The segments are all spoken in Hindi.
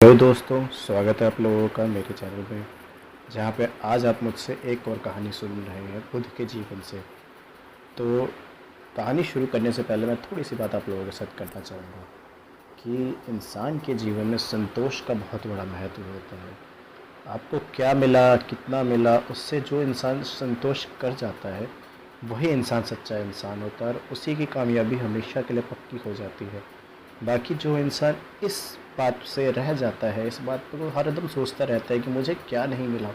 हेलो दोस्तों, स्वागत है आप लोगों का मेरे चैनल पे, जहाँ पे आज आप मुझसे एक और कहानी सुन रहे हैं बुद्ध के जीवन से। तो कहानी शुरू करने से पहले मैं थोड़ी सी बात आप लोगों के साथ करना चाहूँगा कि इंसान के जीवन में संतोष का बहुत बड़ा महत्व होता है। आपको क्या मिला, कितना मिला, उससे जो इंसान संतोष कर जाता है वही इंसान सच्चा इंसान होता है और उसी की कामयाबी हमेशा के लिए पक्की हो जाती है। बाकी जो इंसान इस बात से रह जाता है, इस बात पर वो हर दम सोचता रहता है कि मुझे क्या नहीं मिला,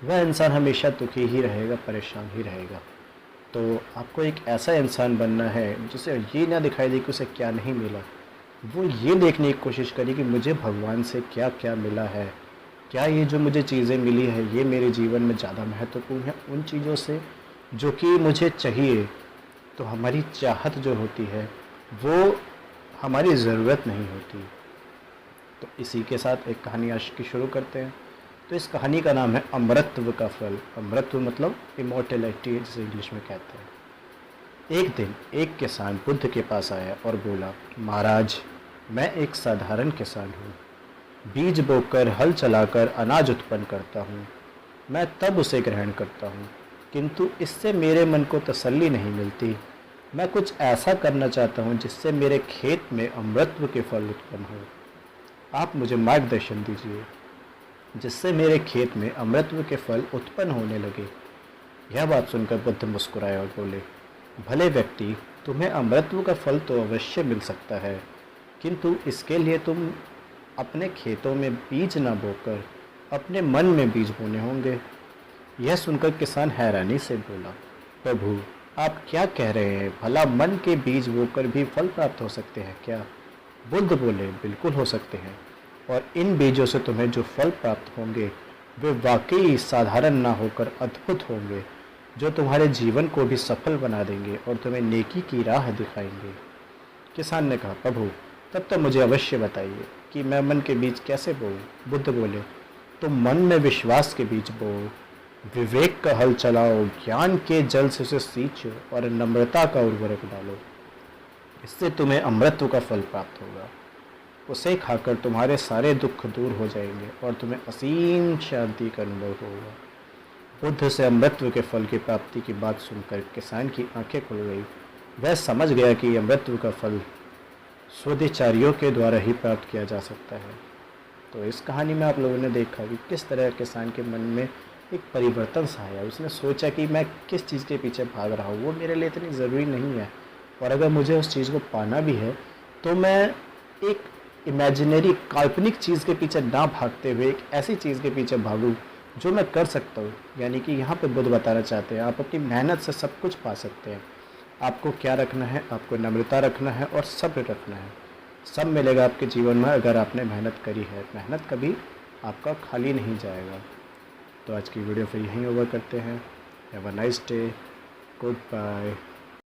वह इंसान हमेशा दुखी ही रहेगा, परेशान ही रहेगा। तो आपको एक ऐसा इंसान बनना है जिसे ये ना दिखाई दे कि उसे क्या नहीं मिला, वो ये देखने की कोशिश करे कि मुझे भगवान से क्या क्या मिला है, क्या ये जो मुझे चीज़ें मिली है ये मेरे जीवन में ज़्यादा महत्वपूर्ण है उन चीज़ों से जो कि मुझे चाहिए। तो हमारी चाहत जो होती है वो हमारी ज़रूरत नहीं होती। तो इसी के साथ एक कहानी आज की शुरू करते हैं। तो इस कहानी का नाम है अमरत्व का फल। अमरत्व मतलब इमोर्टलिटी जिसे इंग्लिश में कहते हैं। एक दिन एक किसान बुद्ध के पास आया और बोला, महाराज, मैं एक साधारण किसान हूँ। बीज बोकर हल चलाकर अनाज उत्पन्न करता हूँ। मैं तब उसे ग्रहण करता हूँ, किंतु इससे मेरे मन को तसल्ली नहीं मिलती। मैं कुछ ऐसा करना चाहता हूँ जिससे मेरे खेत में अमृतत्व के फल उत्पन्न हो। आप मुझे मार्गदर्शन दीजिए जिससे मेरे खेत में अमृतत्व के फल उत्पन्न होने लगे। यह बात सुनकर बुद्ध मुस्कुराए और बोले, भले व्यक्ति, तुम्हें अमृतत्व का फल तो अवश्य मिल सकता है, किंतु इसके लिए तुम अपने खेतों में बीज न बोकर अपने मन में बीज बोने होंगे। यह सुनकर किसान हैरानी से बोला, प्रभु, आप क्या कह रहे हैं? भला मन के बीज बोकर भी फल प्राप्त हो सकते हैं क्या? बुद्ध बोले, बिल्कुल हो सकते हैं, और इन बीजों से तुम्हें जो फल प्राप्त होंगे वे वाकई साधारण ना होकर अद्भुत होंगे, जो तुम्हारे जीवन को भी सफल बना देंगे और तुम्हें नेकी की राह दिखाएंगे। किसान ने कहा, प्रभु, तब तो मुझे अवश्य बताइए कि मैं मन के बीज कैसे बोऊं? बुद्ध बोले, तुम मन में विश्वास के बीज बोओ, विवेक का हल चलाओ, ज्ञान के जल से उसे सींचो और नम्रता का उर्वरक डालो। इससे तुम्हें अमृतत्व का फल प्राप्त होगा। उसे खाकर तुम्हारे सारे दुख दूर हो जाएंगे और तुम्हें असीम शांति का अनुभव होगा। बुद्ध से अमृतत्व के फल की प्राप्ति की बात सुनकर किसान की आंखें खुल गई। वह समझ गया कि अमृतत्व का फल स्वदेचारियों के द्वारा ही प्राप्त किया जा सकता है। तो इस कहानी में आप लोगों ने देखा कि किस तरह किसान के मन में एक परिवर्तन सा आया। उसने सोचा कि मैं किस चीज़ के पीछे भाग रहा हूँ, वो मेरे लिए इतनी ज़रूरी नहीं है, और अगर मुझे उस चीज़ को पाना भी है तो मैं एक इमेजिनरी काल्पनिक चीज़ के पीछे ना भागते हुए एक ऐसी चीज़ के पीछे भागूं जो मैं कर सकता हूँ। यानी कि यहाँ पे बुद्ध बताना चाहते हैं आप अपनी मेहनत से सब कुछ पा सकते हैं। आपको क्या रखना है? आपको नम्रता रखना है और सब्र रखना है। सब मिलेगा आपके जीवन में अगर आपने मेहनत करी है। मेहनत कभी आपका खाली नहीं जाएगा। तो आज की वीडियो फिर यहीं ओवर करते हैं। Have a nice day, good bye.